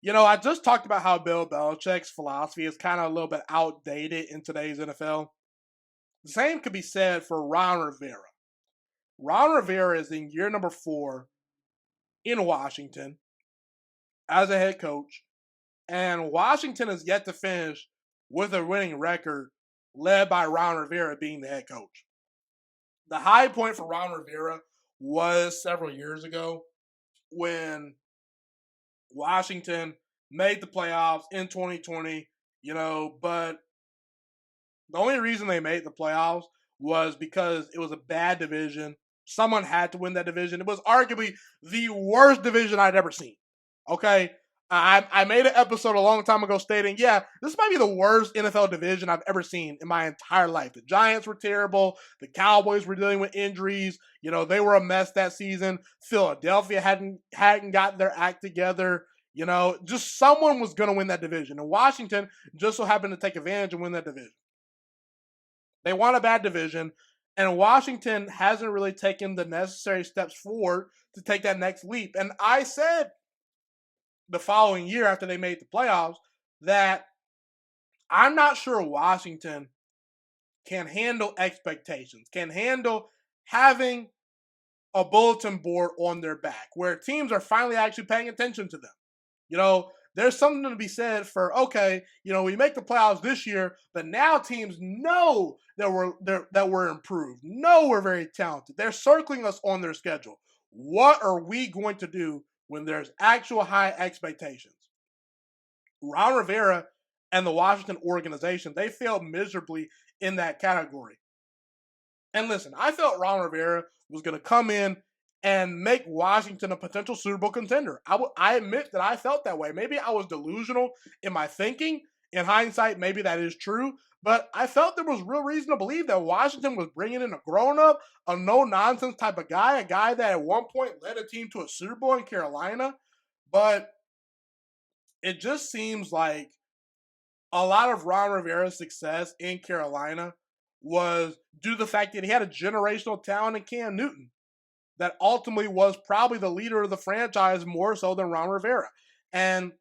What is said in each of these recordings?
I just talked about how Bill Belichick's philosophy is kind of a little bit outdated in today's NFL. The same could be said for Ron Rivera. Ron Rivera is in year number 4 in Washington as a head coach, and Washington is yet to finish with a winning record led by Ron Rivera being the head coach. The high point for Ron Rivera was several years ago when Washington made the playoffs in 2020, but the only reason they made the playoffs was because it was a bad division. Someone had to win that division. It was arguably the worst division I'd ever seen. Okay? I made an episode a long time ago stating, yeah, this might be the worst NFL division I've ever seen in my entire life. The Giants were terrible. The Cowboys were dealing with injuries. They were a mess that season. Philadelphia hadn't gotten their act together. Just someone was going to win that division. And Washington just so happened to take advantage and win that division. They won a bad division, and Washington hasn't really taken the necessary steps forward to take that next leap. And I said the following year after they made the playoffs that I'm not sure Washington can handle expectations, can handle having a bulletin board on their back where teams are finally actually paying attention to them. There's something to be said for, okay, we make the playoffs this year, but now teams know that we're improved, know we're very talented. They're circling us on their schedule. What are we going to do when there's actual high expectations? Ron Rivera and the Washington organization, they failed miserably in that category. And listen, I felt Ron Rivera was going to come in and make Washington a potential Super Bowl contender. I admit that I felt that way. Maybe I was delusional in my thinking. In hindsight, maybe that is true. But I felt there was real reason to believe that Washington was bringing in a grown-up, a no-nonsense type of guy, a guy that at one point led a team to a Super Bowl in Carolina. But it just seems like a lot of Ron Rivera's success in Carolina was due to the fact that he had a generational talent in Cam Newton that ultimately was probably the leader of the franchise more so than Ron Rivera. And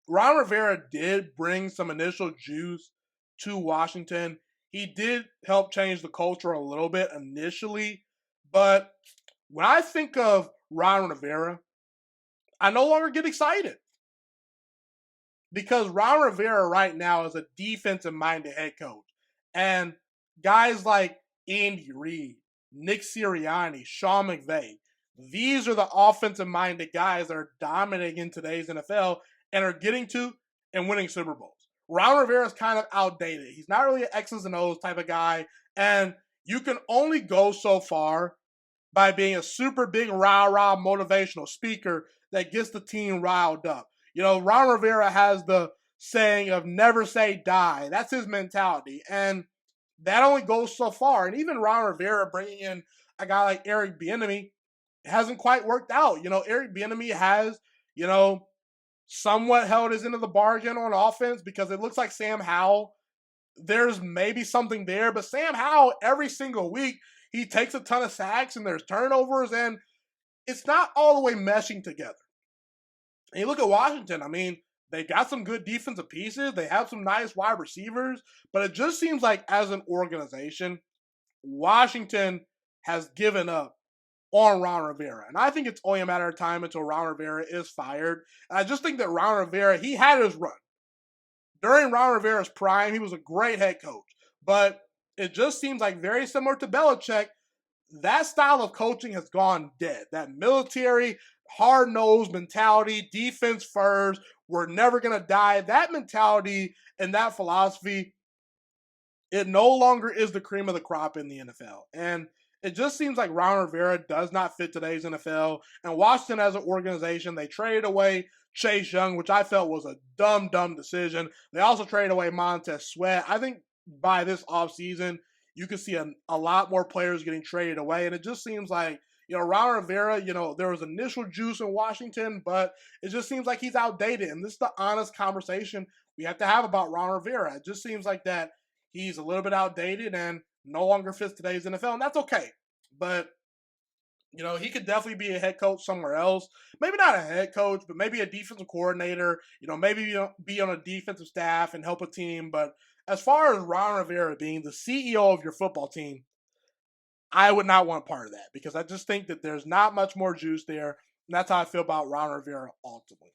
Ron Rivera did bring some initial juice to Washington. He did help change the culture a little bit initially. But when I think of Ron Rivera, I no longer get excited. Because Ron Rivera right now is a defensive-minded head coach. And guys like Andy Reid, Nick Sirianni, Sean McVay, these are the offensive-minded guys that are dominating in today's NFL and are getting to and winning Super Bowls. Ron Rivera is kind of outdated. He's not really an X's and O's type of guy, and you can only go so far by being a super big rah-rah motivational speaker that gets the team riled up. Ron Rivera has the saying of never say die. That's his mentality, and that only goes so far. And even Ron Rivera bringing in a guy like Eric Bieniemy hasn't quite worked out. Eric Bieniemy has, somewhat held his end of the bargain on offense because it looks like Sam Howell, there's maybe something there, but Sam Howell, every single week, he takes a ton of sacks and there's turnovers, and it's not all the way meshing together. And you look at Washington, they got some good defensive pieces. They have some nice wide receivers, but it just seems like as an organization, Washington has given up on Ron Rivera. And I think it's only a matter of time until Ron Rivera is fired. And I just think that Ron Rivera, he had his run. During Ron Rivera's prime, he was a great head coach. But it just seems like very similar to Belichick, that style of coaching has gone dead. That military, hard-nosed mentality, defense first, we're never going to die. That mentality and that philosophy, it no longer is the cream of the crop in the NFL. And it just seems like Ron Rivera does not fit today's NFL. And Washington as an organization, they traded away Chase Young, which I felt was a dumb decision. They also traded away Montez Sweat. I think by this offseason, you can see a lot more players getting traded away. And it just seems like, Ron Rivera, there was initial juice in Washington, but it just seems like he's outdated. And this is the honest conversation we have to have about Ron Rivera. It just seems like that he's a little bit outdated and no longer fits today's NFL, and that's okay. But He could definitely be a head coach somewhere else. Maybe not a head coach, but maybe a defensive coordinator. Maybe be on a defensive staff and help a team. But as far as Ron Rivera being the CEO of your football team, I would not want part of that because I just think that there's not much more juice there. And that's how I feel about Ron Rivera ultimately.